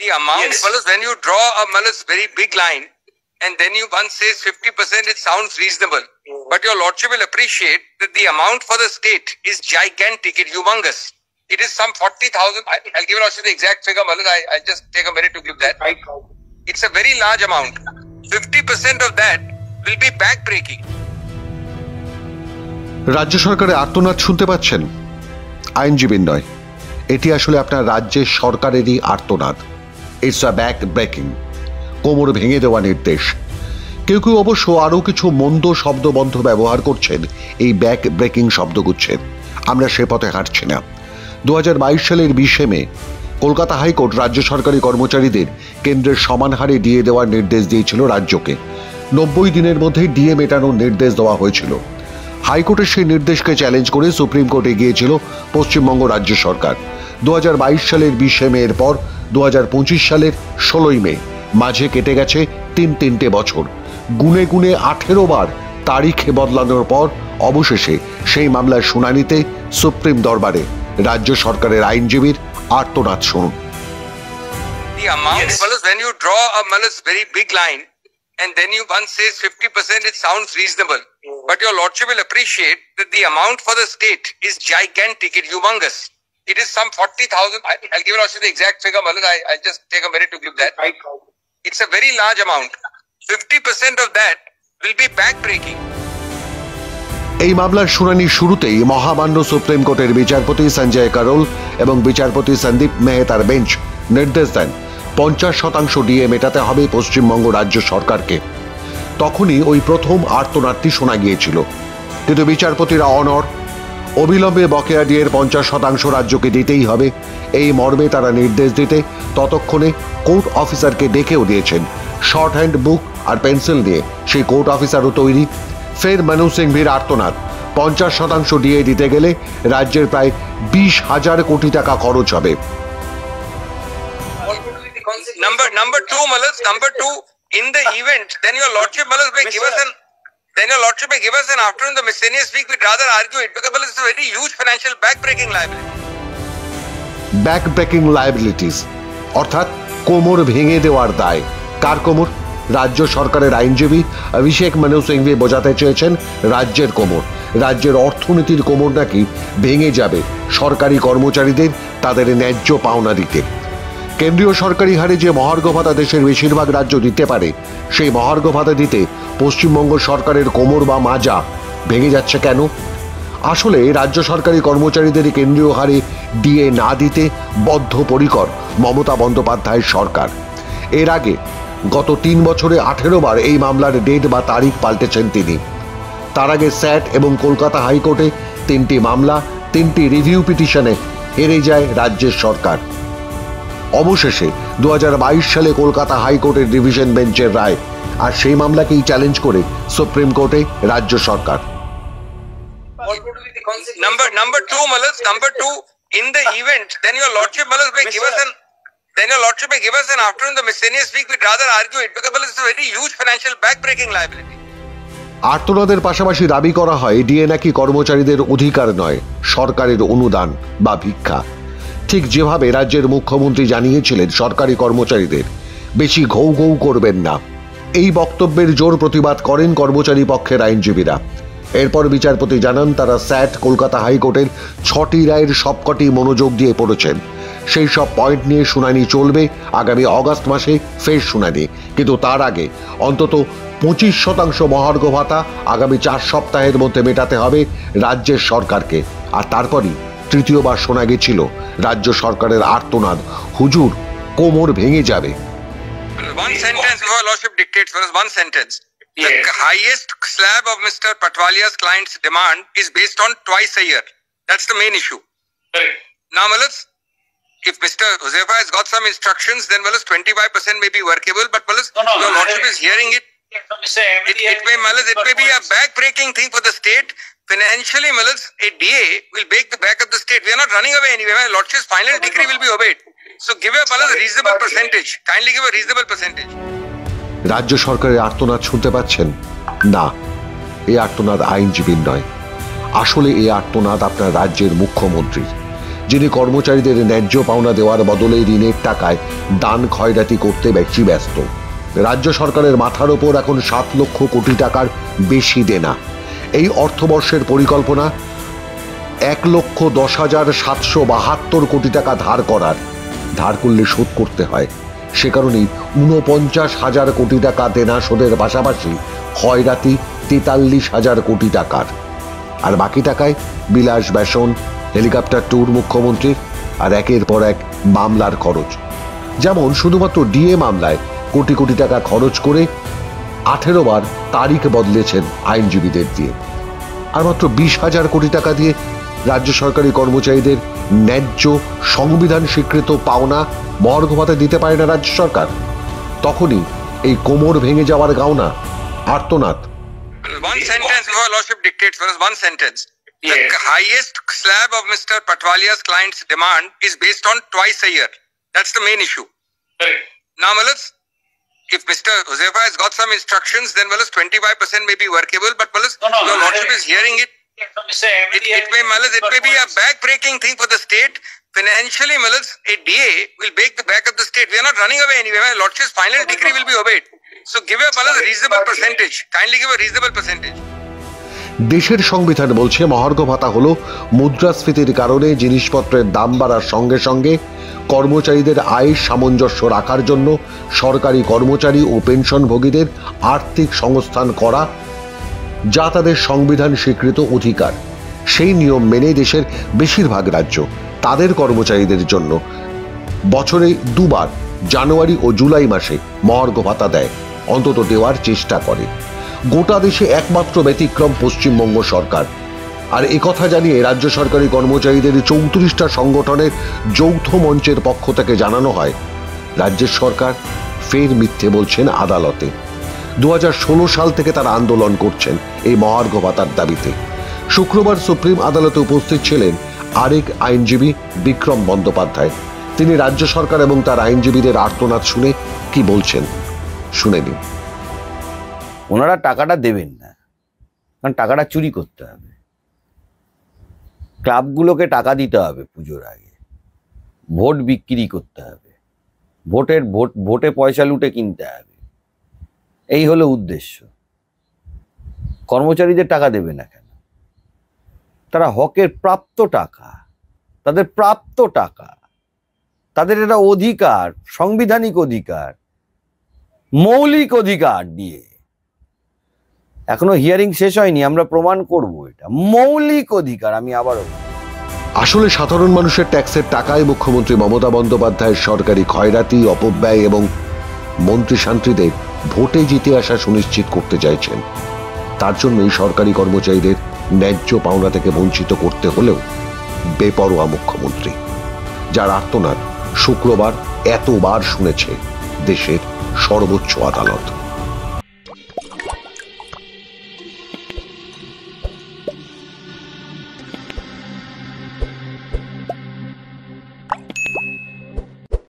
The amount, yes. When you draw a very big line, and then you once says 50%, it sounds reasonable. But your lordship will appreciate that the amount for the state is gigantic, it's humongous. It is some 40,000. I'll give you the exact figure, I'll just take a minute to give that. It's a very large amount. 50% of that will be back-breaking. রাজ্য সরকারের আর্তনাদ শুনতে পাচ্ছেন? আইনজীবীর নয়, এটি আসলে আপনার রাজ্যের সরকারেরই আর্তনাদ। ইটস আ ব্যাক ব্রেকিং, কোমর ভেঙে দেওয়া নির্দেশ। কেউ কেউ অবশ্য আরও কিছু মন্দ শব্দবন্ধ ব্যবহার করছেন এই ব্যাক ব্রেকিং শব্দগুচ্ছের। আমরা সে পথে হাঁটছি না। 2022 সালের 20 মে কলকাতা হাইকোর্ট রাজ্য সরকারি কর্মচারীদের কেন্দ্রের সমান হারে ডিএ দেওয়ার নির্দেশ দিয়েছিল রাজ্যকে। 90 দিনের মধ্যে ডিএ মেটানোর নির্দেশ দেওয়া হয়েছিল। হাইকোর্টের সেই নির্দেশকে চ্যালেঞ্জ করে সুপ্রিম কোর্টে গিয়েছিল পশ্চিমবঙ্গ রাজ্য সরকার। 2022 সালের 20 মে এর পর 2025 সালের 16 মে, মাঝে কেটে গেছে তিনটে বছর। গুনে গুনে 18 বার তারিখ বদলানোর পর অবশেষে সেই মামলার শুনানিতে সুপ্রিম দরবারে রাজ্য সরকারের আইনজীবীর আর্তনাদ শুনুন। The amount, yes. When you draw a very big line, and then you once says 50%, it sounds reasonable. But your lordship will appreciate that the amount for the state is gigantic, it's humongous. It is some 40,000. I'll give you the exact figure, I'll just take a minute to give that. It's a very large amount. 50% of that will be back-breaking. এই মামলার শুনানির শুরুতেই মহামান্য supreme কোর্টের বিচারপতি সঞ্জয় কারোল এবং বিচারপতি Sandeep মেহতার bench নির্দেশ দেন 50% ডিএ মেটাতে হবে পশ্চিমবঙ্গ রাজ্য সরকারকে। তখনই ওই প্রথম আর্তনাদটি শোনা গিয়েছিল। কিন্তু বিচারপতিরা অনড়। অবিলম্বে বকেয়া ডিএর 50% রাজ্যকে দিতেই হবে, এই মর্মে তারা নির্দেশ দিতে ততক্ষণে কোর্ট অফিসারকে ডেকেও দিয়েছেন। শর্ট হ্যান্ড বুক আর পেন্সিল নিয়ে সেই কোর্ট অফিসারও তৈরি। ফের মনু সিংভির আর্তনাদ, 50% ডিএ দিতে গেলে রাজ্যের প্রায় 20,000 কোটি টাকা খরচ হবে। Number two, in the event, then your lordship may give us an afternoon the miscellaneous week. We'd rather argue it because it's a very huge financial back-breaking liability. Back-breaking liabilities, অর্থাৎ কোমর ভেঙে দেওয়ার দায়। কার কোমর? রাজ্য সরকারের আইনজীবী অভিষেক মনু সিংভি বোঝাতে চেয়েছেন রাজ্যের কোমর। রাজ্যের অর্থনীতির কোমর নাকি ভেঙে যাবে সরকারি কর্মচারীদের তাদের ন্যায্য পাওনা দিতে। কেন্দ্রীয় সরকারি হারে যে মহার্ঘ ভাতা দেশের বেশিরভাগ রাজ্য দিতে পারে, সেই মহার্ঘ ভাতা দিতে পশ্চিমবঙ্গ সরকারের কোমর বা মাজা ভেঙে যাচ্ছে কেন? আসলে রাজ্য সরকারি কর্মচারীদের কেন্দ্রীয় হারে ডিএ না দিতে বদ্ধপরিকর মমতা বন্দ্যোপাধ্যায়ের সরকার। এর আগে গত 3 বছরে 18 বার এই মামলার ডেট বা তারিখ পাল্টেছেন তিনি। তার আগে স্যাট এবং কলকাতা হাইকোর্টে 3টি মামলা, 3টি রিভিউ পিটিশনে হেরে যায় রাজ্যের সরকার। অবশেষে 2022 সালে কলকাতা হাইকোর্টের ডিভিশন বেঞ্চের রায়, আর সেই মামলাকেই চ্যালেঞ্জ করে সুপ্রিম কোর্টে রাজ্য সরকার। Number two, in the event, then your lordship may give us an afternoon the miscellaneous week. We'd rather argue it because it's a very huge financial back-breaking liability. আর্তনাদের পাশাপাশি দাবি করা হয় DA নাকি কর্মচারীদের অধিকার নয়, সরকারের অনুদান বা ভিক্ষা। ঠিক যেভাবে রাজ্যের মুখ্যমন্ত্রী জানিয়েছিলেন সরকারি কর্মচারীদের বেশি ঘৌ ঘৌ করবেন না, এই বক্তব্যের জোর প্রতিবাদ করেন কর্মচারী পক্ষের আইনজীবীরা। এরপর বিচারপতি জানান তারা স্যাট কলকাতা হাইকোর্টের 6টি রায়ের সবকটি মনোযোগ দিয়ে পড়েছেন। সেই সব পয়েন্ট নিয়ে শুনানি চলবে আগামী অগাস্ট মাসে, ফের শুনানি। কিন্তু তার আগে অন্তত 25% মহার্ঘ ভাতা আগামী 4 সপ্তাহের মধ্যে মেটাতে হবে রাজ্যের সরকারকে। আর তারপরই তৃতীয়বার শোনা গেছিল রাজ্য সরকারের আর্তনাদ, হুজুর কোমর ভেঙে যাবে। One sentence before lordship dictates, one sentence. Yes. The highest slab of Mr. Patwalia's client's demand is based on twice a year. That's the main issue. Right. Now, if Mr. Josefa has got some instructions, then 25% may be workable, but your lordship is hearing it. It may be a back-breaking thing for the state. Financially, a DA will break the back of the state. We are not running away anywhere. My lordship's final decree will be obeyed. So give a reasonable percentage. Kindly give a reasonable percentage. রাজ্য সরকারের আর্তনাদ শুনতে পাচ্ছেন? না, এই আর্তনাদ আইনজীবীর নয়। আসলে এই আর্তনাদ আপনার রাজ্যের মুখ্যমন্ত্রীর। যিনি কর্মচারীদের ন্যায্য পাওনা দেওয়ার বদলে ঋণের টাকায় দান খয়রাতি করতে বেশি ব্যস্ত। রাজ্য সরকারের মাথার ওপর এখন 7 লক্ষ কোটি টাকার বেশি দেনা। এই অর্থবর্ষের পরিকল্পনা 1,10,772 কোটি টাকা ধার করার। ধার করলে শোধ করতে হয়, সে কারণেই 49,000 কোটি টাকা দেনা শোধের পাশাপাশি খয়রাতি 43,000 কোটি টাকার। আর বাকি টাকায় বিলাস বেসন, হেলিকপ্টার ট্যুর মুখ্যমন্ত্রীর, আর একের পর এক মামলার খরচ। যেমন শুধুমাত্র ডিএ মামলায় কোটি কোটি টাকা খরচ করে 18 বার তারিখ বদলেছেন আইনজীবীদের দিয়ে। আর মাত্র 20,000 কোটি টাকা দিয়ে রাজ্য সরকারি কর্মচারীদের ন্যায্য সংবিধান স্বীকৃত পাওনা মহার্ঘ ভাতা দিতে পারে না রাজ্য সরকার। তখনই এই কোমর ভেঙে যাওয়ার গাওনা, আর্তনাদ। One sentence before Lordship dictates for us, one sentence. The highest slab of Mr. Patwalia's client's demand is based on twice a year. That's the main issue. Now, Malas, if Mr. Josefa has got some instructions, then Malas 25% may be workable, but Malas, your Lordship is hearing it. It may be a back-breaking thing for the state. Financially, Malas, a DA will break the back of the state. We are not running away anywhere. My Lordship's final decree will be obeyed. So give a reasonable percentage. Kindly give a reasonable percentage. দেশের সংবিধান বলছে মহার্ঘ ভাতা হলো মুদ্রাস্ফীতির কারণে জিনিসপত্রের দাম বাড়ার সঙ্গে সঙ্গে কর্মচারীদের আয়ের সামঞ্জস্য রাখার জন্য সরকারি কর্মচারী ও পেনশনভোগীদের আর্থিক সংস্থান করা, যা তাদের সংবিধান স্বীকৃত অধিকার। সেই নিয়ম মেনে দেশের বেশিরভাগ রাজ্য তাদের কর্মচারীদের জন্য বছরে 2 বার জানুয়ারি ও জুলাই মাসে মহার্ঘ ভাতা দেয়, অন্তত দেওয়ার চেষ্টা করে। গোটা দেশে একমাত্র ব্যতিক্রম পশ্চিমবঙ্গ সরকার। আর একথা জানিয়ে রাজ্য সরকারি কর্মচারীদের 34টা সংগঠনের যৌথ মঞ্চের পক্ষ থেকে জানানো হয়, রাজ্যের সরকার ফের মিথ্যে বলছেন আদালতে। 2016 সাল থেকে তারা আন্দোলন করছেন এই মহার্ঘ ভাতার দাবিতে। শুক্রবার সুপ্রিম আদালতে উপস্থিত ছিলেন আরেক আইনজীবী বিক্রম বন্দ্যোপাধ্যায়। তিনি রাজ্য সরকার এবং তার আইনজীবীদের আর্তনাদ শুনে কি বলছেন শুনে নিন। ওনারা টাকাটা দেবেন না, কারণ টাকাটা চুরি করতে হবে। ক্লাবগুলোকে টাকা দিতে হবে পুজোর আগে, ভোট বিক্রি করতে হবে, ভোটে পয়সা লুটে কিনতে হবে। এই হলো উদ্দেশ্য। কর্মচারীদের টাকা দেবে না কেন? তারা হকের প্রাপ্ত টাকা, তাদের প্রাপ্ত টাকা, তাদের এটা অধিকার, সাংবিধানিক অধিকার, মৌলিক অধিকার দিয়ে। এখনো হিয়ারিং শেষ হয়নি, আমরা প্রমাণ করব এটা মৌলিক অধিকার। আমি আবারও, আসলে সাধারণ মানুষের ট্যাক্সের টাকায় মুখ্যমন্ত্রী মমতা বন্দ্যোপাধ্যায়ের সরকারি খয়রাতি, অপব্যয় এবং মন্ত্রী শান্তিদের ভোটে জিতে আসা সুনিশ্চিত করতে চাইছেন। তার জন্যই সরকারি কর্মচারীদের ন্যায্য পাওনা থেকে বঞ্চিত করতে হলেও বেপরোয়া মুখ্যমন্ত্রী, যার আর্তনাদ শুক্রবার এতবার শুনেছে দেশের সর্বোচ্চ আদালত।